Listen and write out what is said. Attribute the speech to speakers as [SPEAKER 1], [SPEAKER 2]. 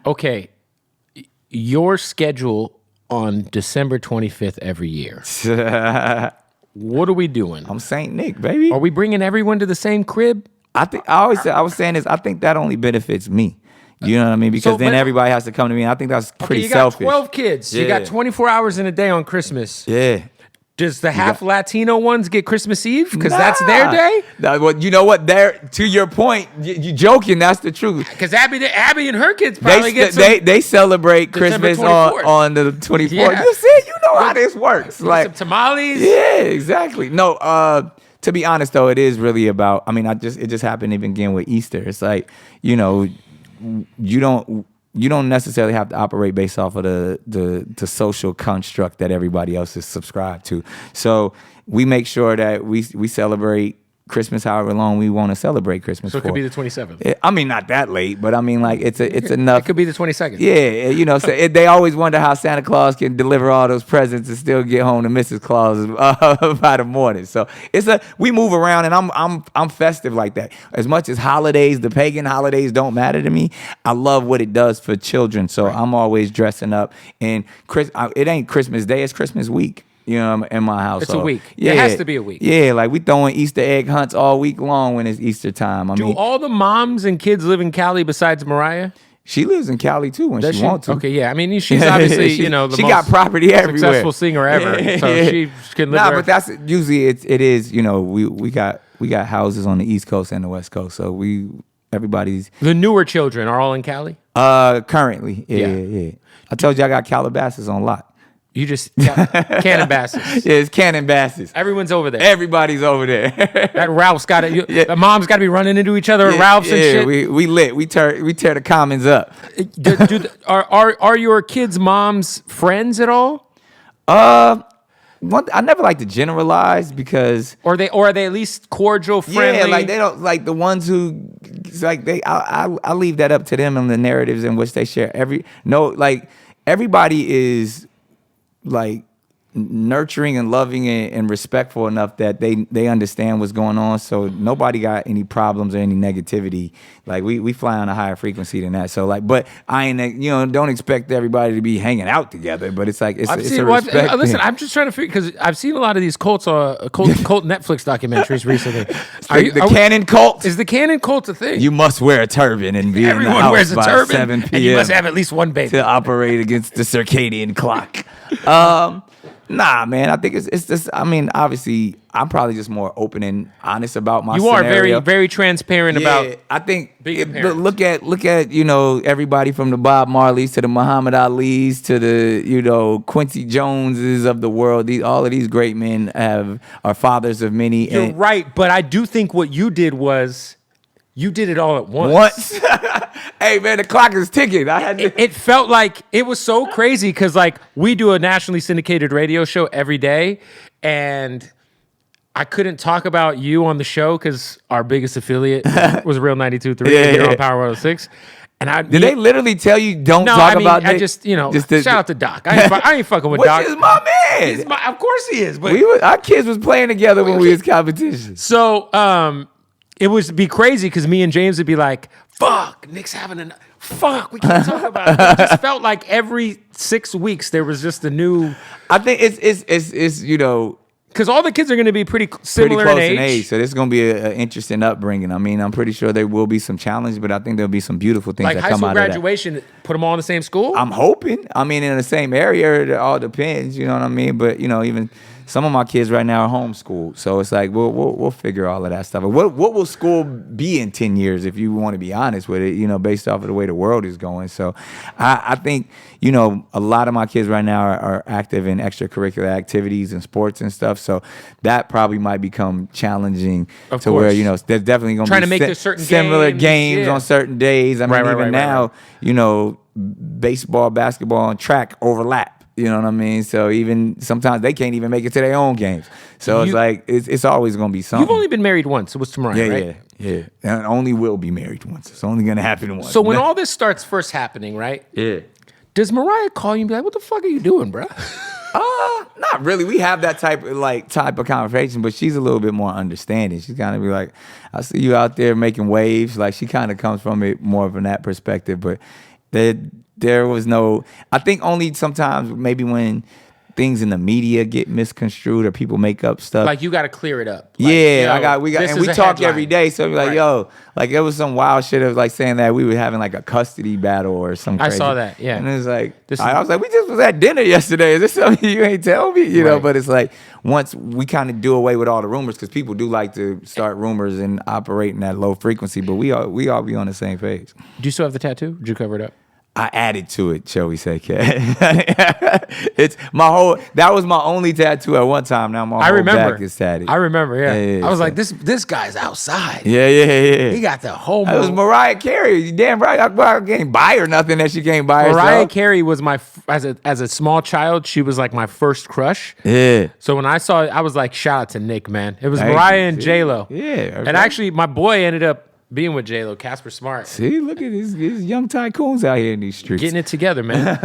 [SPEAKER 1] Okay, your schedule on December 25th every year. What are we doing?
[SPEAKER 2] I'm Saint Nick, baby.
[SPEAKER 1] Are we bringing everyone to the same crib?
[SPEAKER 2] I was saying this. I think that only benefits me. You know what I mean? Because then everybody has to come to me. And I think that's pretty selfish.
[SPEAKER 1] You got 12 kids. Yeah. You got 24 hours in a day on Christmas.
[SPEAKER 2] Yeah.
[SPEAKER 1] Does the half Latino ones get Christmas Eve? Because that's their day?
[SPEAKER 2] Nah, well, you know what? To your point, you joking. That's the truth.
[SPEAKER 1] Because Abby and her kids probably
[SPEAKER 2] they celebrate Christmas on the 24th.
[SPEAKER 1] Yeah.
[SPEAKER 2] You see, you know how this works. Like
[SPEAKER 1] some tamales.
[SPEAKER 2] Yeah, exactly. No, to be honest though, it is really about. I mean, it just happened even again with Easter. It's like, you know, you don't necessarily have to operate based off of the social construct that everybody else is subscribed to. So we make sure that we celebrate Christmas however long we want to celebrate Christmas.
[SPEAKER 1] So it could be the 27th.
[SPEAKER 2] I mean, not that late, but I mean, like it's enough.
[SPEAKER 1] It could be the 22nd.
[SPEAKER 2] Yeah, you know, so they always wonder how Santa Claus can deliver all those presents and still get home to Mrs. Claus by the morning. So we move around, and I'm festive like that. As much as holidays, the pagan holidays don't matter to me. I love what it does for children. So I'm always dressing up. And it ain't Christmas Day; it's Christmas week. You know, in my house.
[SPEAKER 1] It's a week.
[SPEAKER 2] Yeah.
[SPEAKER 1] It has to be a week.
[SPEAKER 2] Yeah, like we throwing Easter egg hunts all week long when it's Easter time.
[SPEAKER 1] Do all the moms and kids live in Cali besides Mariah?
[SPEAKER 2] She lives in Cali too when she wants to.
[SPEAKER 1] Okay, yeah. I mean, she's obviously, the
[SPEAKER 2] she
[SPEAKER 1] most
[SPEAKER 2] got property everywhere.
[SPEAKER 1] Successful singer ever. So she can live there.
[SPEAKER 2] But that's usually it is, you know, we got houses on the East Coast and the West Coast. So everybody's
[SPEAKER 1] the newer children are all in Cali?
[SPEAKER 2] Currently. Yeah. I told you I got Calabasas on lock.
[SPEAKER 1] You just Calabasas.
[SPEAKER 2] Yeah, it's Calabasas.
[SPEAKER 1] Everyone's over there.
[SPEAKER 2] Everybody's over there.
[SPEAKER 1] That Ralph's got it. The mom's got to be running into each other at Ralph's and shit.
[SPEAKER 2] We lit. We tear the commons up.
[SPEAKER 1] Are your kids' moms friends at all?
[SPEAKER 2] I never like to generalize because
[SPEAKER 1] are they at least cordial, friendly?
[SPEAKER 2] Yeah, like they don't like the ones who like I leave that up to them and the narratives in which they share. Everybody is like nurturing and loving and respectful enough that they understand what's going on. So nobody got any problems or any negativity. Like we fly on a higher frequency than that. So like, but I ain't, don't expect everybody to be hanging out together. But it's like it's a respect thing.
[SPEAKER 1] Listen, I'm just trying to figure because I've seen a lot of these cult Netflix documentaries recently.
[SPEAKER 2] The Cannon cult?
[SPEAKER 1] Is the Cannon cult a thing?
[SPEAKER 2] You must wear a turban and be in the house
[SPEAKER 1] wears a
[SPEAKER 2] by
[SPEAKER 1] turban,
[SPEAKER 2] 7 p.m.
[SPEAKER 1] and you must have at least one baby
[SPEAKER 2] to operate against the circadian clock. Nah, man. I think it's just. I mean, obviously, I'm probably just more open and honest about my.
[SPEAKER 1] You are
[SPEAKER 2] scenario.
[SPEAKER 1] very, very transparent about.
[SPEAKER 2] I think.
[SPEAKER 1] Look
[SPEAKER 2] at everybody from the Bob Marleys to the Muhammad Ali's to the Quincy Joneses of the world. All of these great men are fathers of many.
[SPEAKER 1] You're right, but I do think what you did was. You did it all at once.
[SPEAKER 2] Hey, man, the clock is ticking.
[SPEAKER 1] It felt like it was so crazy because, like, we do a nationally syndicated radio show every day, and I couldn't talk about you on the show because our biggest affiliate was Real 92.3 here on Power 106. And
[SPEAKER 2] did they literally tell you don't talk about that?
[SPEAKER 1] I just shout out to Doc. I ain't fucking with Doc.
[SPEAKER 2] Which is my man.
[SPEAKER 1] Of course he is. But
[SPEAKER 2] our kids was playing together when we was competition.
[SPEAKER 1] So, it would be crazy because me and James would be like, fuck, Nick's having fuck, we can't talk about it. It just felt like every 6 weeks there was just a new.
[SPEAKER 2] I think it's
[SPEAKER 1] because all the kids are going to be pretty similar
[SPEAKER 2] close
[SPEAKER 1] in age.
[SPEAKER 2] So this is going to be an interesting upbringing. I mean, I'm pretty sure there will be some challenges, but I think there'll be some beautiful things that come out of that.
[SPEAKER 1] Like high school graduation, put them all in the same school?
[SPEAKER 2] I'm hoping. I mean, in the same area, it all depends, you know what I mean? But, even some of my kids right now are homeschooled. So it's like, we'll figure all of that stuff. What will school be in 10 years, if you want to be honest with it, based off of the way the world is going. So I think, a lot of my kids right now are active in extracurricular activities and sports and stuff. So that probably might become challenging where, there's definitely going to be similar games on certain days. I mean, even now, baseball, basketball, and track overlap. You know what I mean? So even sometimes they can't even make it to their own games. So it's like it's always going to be something.
[SPEAKER 1] You've only been married once. It was to Mariah, right?
[SPEAKER 2] Yeah. And only will be married once. It's only going to happen once.
[SPEAKER 1] So when all this starts first happening, right?
[SPEAKER 2] Yeah.
[SPEAKER 1] Does Mariah call you and be like, "What the fuck are you doing, bro?"
[SPEAKER 2] Not really. We have that type of conversation, but she's a little bit more understanding. She's kind of be like, "I see you out there making waves." Like she kind of comes from it more from that perspective, but. There was no. I think only sometimes maybe when things in the media get misconstrued or people make up stuff.
[SPEAKER 1] Like you got to clear it up. Like,
[SPEAKER 2] We talk every day. So like, yo, like there was some wild shit of like saying that we were having like a custody battle or something.
[SPEAKER 1] I saw that, yeah.
[SPEAKER 2] And it was like, I was like, we just was at dinner yesterday. Is this something you ain't tell me? You know, but it's like once we kind of do away with all the rumors because people do like to start rumors and operate in that low frequency, but we all be on the same page.
[SPEAKER 1] Do you still have the tattoo? Did you cover it up?
[SPEAKER 2] I added to it, shall we say, Kat. It's my whole. That was my only tattoo at one time. Now my whole back is tatted.
[SPEAKER 1] I remember. Yeah. I was like, this guy's outside.
[SPEAKER 2] Yeah.
[SPEAKER 1] He got the whole.
[SPEAKER 2] It was Mariah Carey. You damn right. I can't buy her nothing that she can't buy herself.
[SPEAKER 1] Mariah Carey was my as a small child. She was like my first crush.
[SPEAKER 2] Yeah.
[SPEAKER 1] So when I saw it, I was like, shout out to Nick, man. It was Mariah and J-Lo.
[SPEAKER 2] Yeah. Okay.
[SPEAKER 1] And actually, my boy ended up being with J-Lo, Casper Smart.
[SPEAKER 2] See, look at these young tycoons out here in these streets.
[SPEAKER 1] Getting it together, man.